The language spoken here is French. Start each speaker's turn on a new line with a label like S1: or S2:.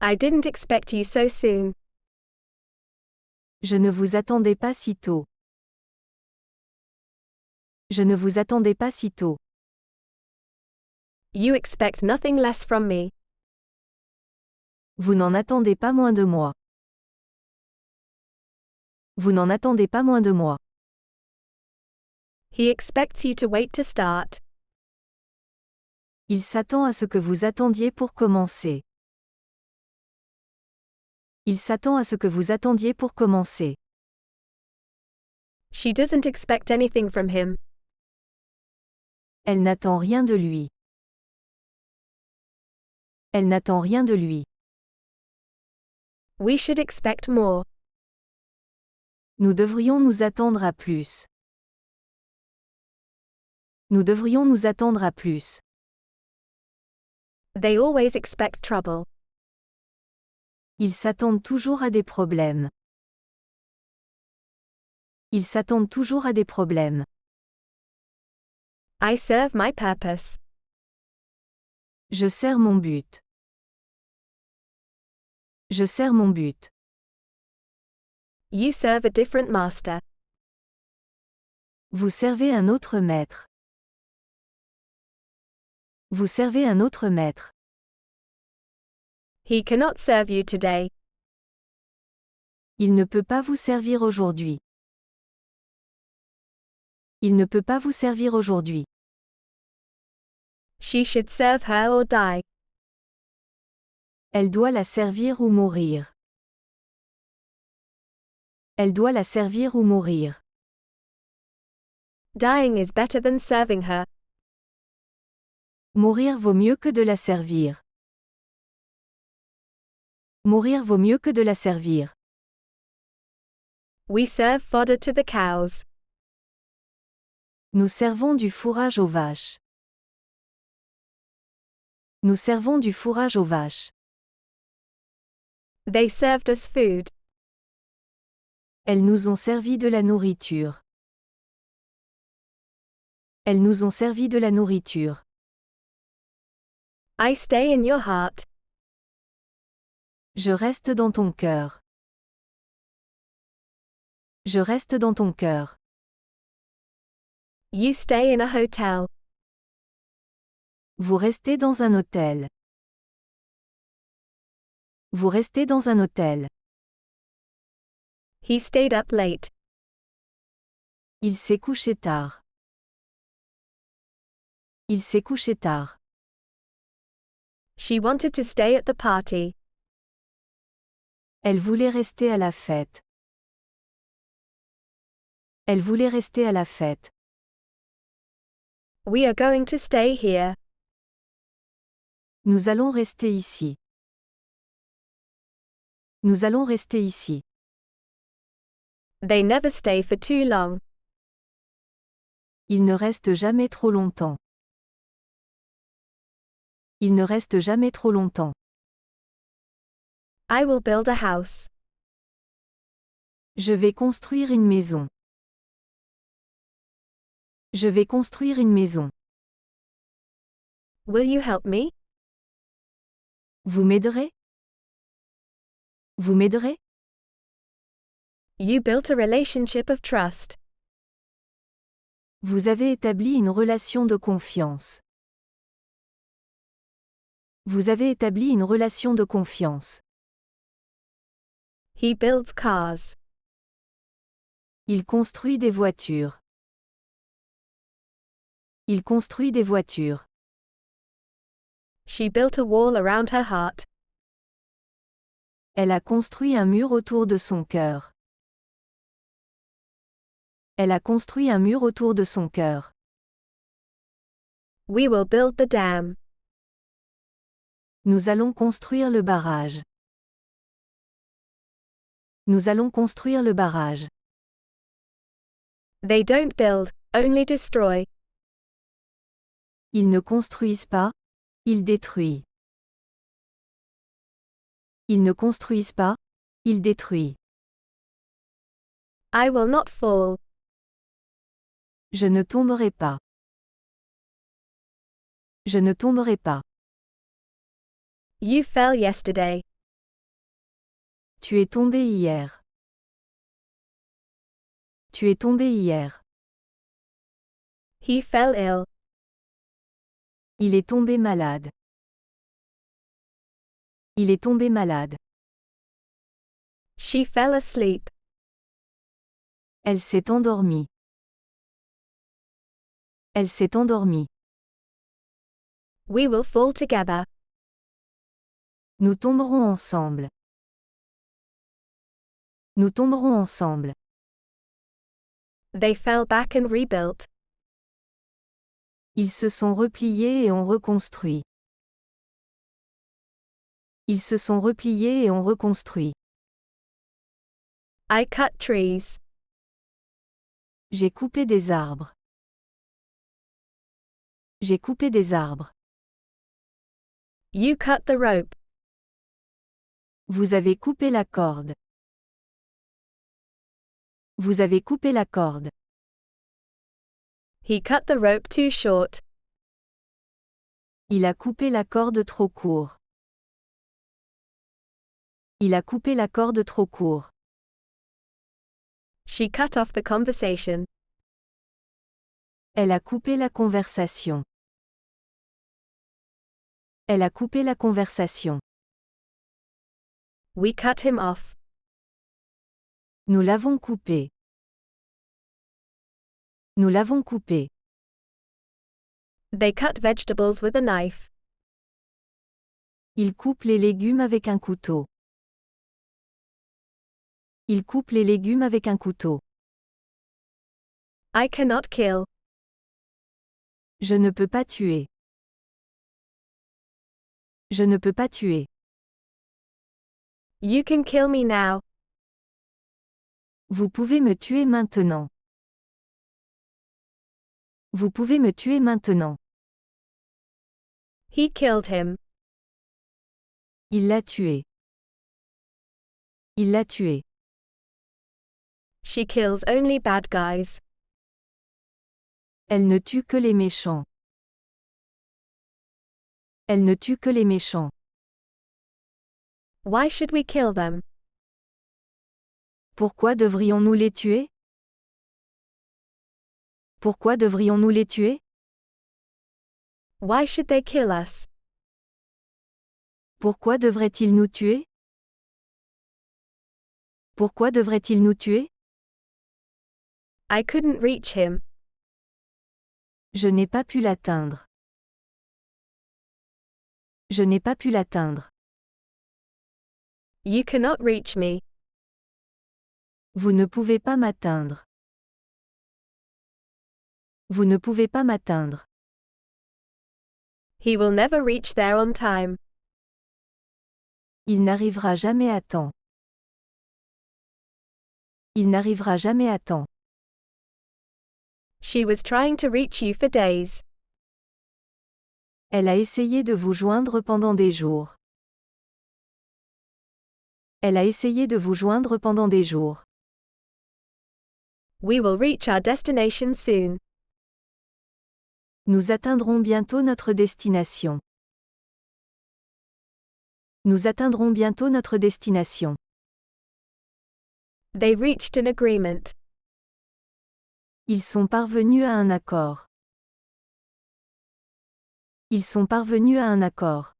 S1: I didn't expect you so soon.
S2: Je ne vous attendais pas si tôt. Je ne vous attendais pas si tôt.
S1: You expect nothing less from me.
S2: Vous n'en attendez pas moins de moi. Vous n'en attendez pas moins de moi.
S1: He expects you to wait to start.
S2: Il s'attend à ce que vous attendiez pour commencer. Il s'attend à ce que vous attendiez pour commencer.
S1: She doesn't expect anything from him.
S2: Elle n'attend rien de lui. Elle n'attend rien de lui.
S1: We should expect more.
S2: Nous devrions nous attendre à plus. Nous devrions nous attendre à plus.
S1: They always expect trouble.
S2: Ils s'attendent toujours à des problèmes. Ils s'attendent toujours à des problèmes.
S1: I serve my purpose.
S2: Je sers mon but. Je sers mon but.
S1: You serve a different master.
S2: Vous servez un autre maître. Vous servez un autre maître.
S1: He cannot serve you today.
S2: Il ne peut pas vous servir aujourd'hui. Il ne peut pas vous servir aujourd'hui.
S1: She should serve her or die.
S2: Elle doit la servir ou mourir. Elle doit la servir ou mourir.
S1: Dying is better than serving her.
S2: Mourir vaut mieux que de la servir. Mourir vaut mieux que de la servir.
S1: We serve fodder to the cows.
S2: Nous servons du fourrage aux vaches. Nous servons du fourrage aux vaches.
S1: They served us food.
S2: Elles nous ont servi de la nourriture. Elles nous ont servi de la nourriture.
S1: I stay in your heart.
S2: Je reste dans ton cœur. Je reste dans ton cœur.
S1: You stay in a hotel.
S2: Vous restez dans un hôtel. Vous restez dans un hôtel.
S1: He stayed up late.
S2: Il s'est couché tard. Il s'est couché tard.
S1: She wanted to stay at the party.
S2: Elle voulait rester à la fête. Elle voulait rester à la fête.
S1: We are going to stay here.
S2: Nous allons rester ici. Nous allons rester ici.
S1: They never stay for too long.
S2: Il ne reste jamais trop longtemps. Il ne reste jamais trop longtemps.
S1: I will build a house.
S2: Je vais construire une maison. Je vais construire une maison.
S1: Will you help me?
S2: Vous m'aiderez? Vous m'aiderez?
S1: You built a relationship of trust.
S2: Vous avez établi une relation de confiance. Vous avez établi une relation de confiance.
S1: He builds cars.
S2: Il construit des voitures. Il construit des voitures.
S1: She built a wall around her heart.
S2: Elle a construit un mur autour de son cœur. Elle a construit un mur autour de son cœur.
S1: We will build the dam.
S2: Nous allons construire le barrage. Nous allons construire le barrage.
S1: They don't build, only destroy.
S2: Ils ne construisent pas, ils détruisent. Ils ne construisent pas, ils détruisent.
S1: I will not fall.
S2: Je ne tomberai pas. Je ne tomberai pas.
S1: You fell yesterday.
S2: Tu es tombé hier. Tu es tombé hier.
S1: He fell ill.
S2: Il est tombé malade. Il est tombé malade.
S1: She fell asleep.
S2: Elle s'est endormie. Elle s'est endormie.
S1: We will fall together.
S2: Nous tomberons ensemble. Nous tomberons ensemble.
S1: They fell back and rebuilt.
S2: Ils se sont repliés et ont reconstruit. Ils se sont repliés et ont reconstruit.
S1: I cut trees.
S2: J'ai coupé des arbres. J'ai coupé des arbres.
S1: You cut the rope.
S2: Vous avez coupé la corde. Vous avez coupé la corde.
S1: He cut the rope too short.
S2: Il a coupé la corde trop court. Il a coupé la corde trop court.
S1: She cut off the conversation.
S2: Elle a coupé la conversation. Elle a coupé la conversation.
S1: We cut him off.
S2: Nous l'avons coupé. Nous l'avons coupé.
S1: They cut vegetables with a knife.
S2: Il coupe les légumes avec un couteau. Il coupe les légumes avec un couteau.
S1: I cannot kill.
S2: Je ne peux pas tuer. Je ne peux pas tuer.
S1: You can kill me now.
S2: Vous pouvez me tuer maintenant. Vous pouvez me tuer maintenant.
S1: He killed him.
S2: Il l'a tué. Il l'a tué.
S1: She kills only bad guys.
S2: Elle ne tue que les méchants. Elle ne tue que les méchants.
S1: Why should we kill them?
S2: Pourquoi devrions-nous les tuer? Pourquoi devrions-nous les tuer?
S1: Why should they kill us?
S2: Pourquoi devraient-ils nous tuer? Pourquoi devraient-ils nous tuer?
S1: I couldn't reach him.
S2: Je n'ai pas pu l'atteindre. Je n'ai pas pu l'atteindre.
S1: You cannot reach me.
S2: Vous ne pouvez pas m'atteindre. Vous ne pouvez pas m'atteindre.
S1: He will never reach there on time.
S2: Il n'arrivera jamais à temps. Il n'arrivera jamais à temps.
S1: She was trying to reach you for days.
S2: Elle a essayé de vous joindre pendant des jours. Elle a essayé de vous joindre pendant des jours.
S1: We will reach our destination soon.
S2: Nous atteindrons bientôt notre destination. Nous atteindrons bientôt notre destination.
S1: They reached an agreement.
S2: Ils sont parvenus à un accord. Ils sont parvenus à un accord.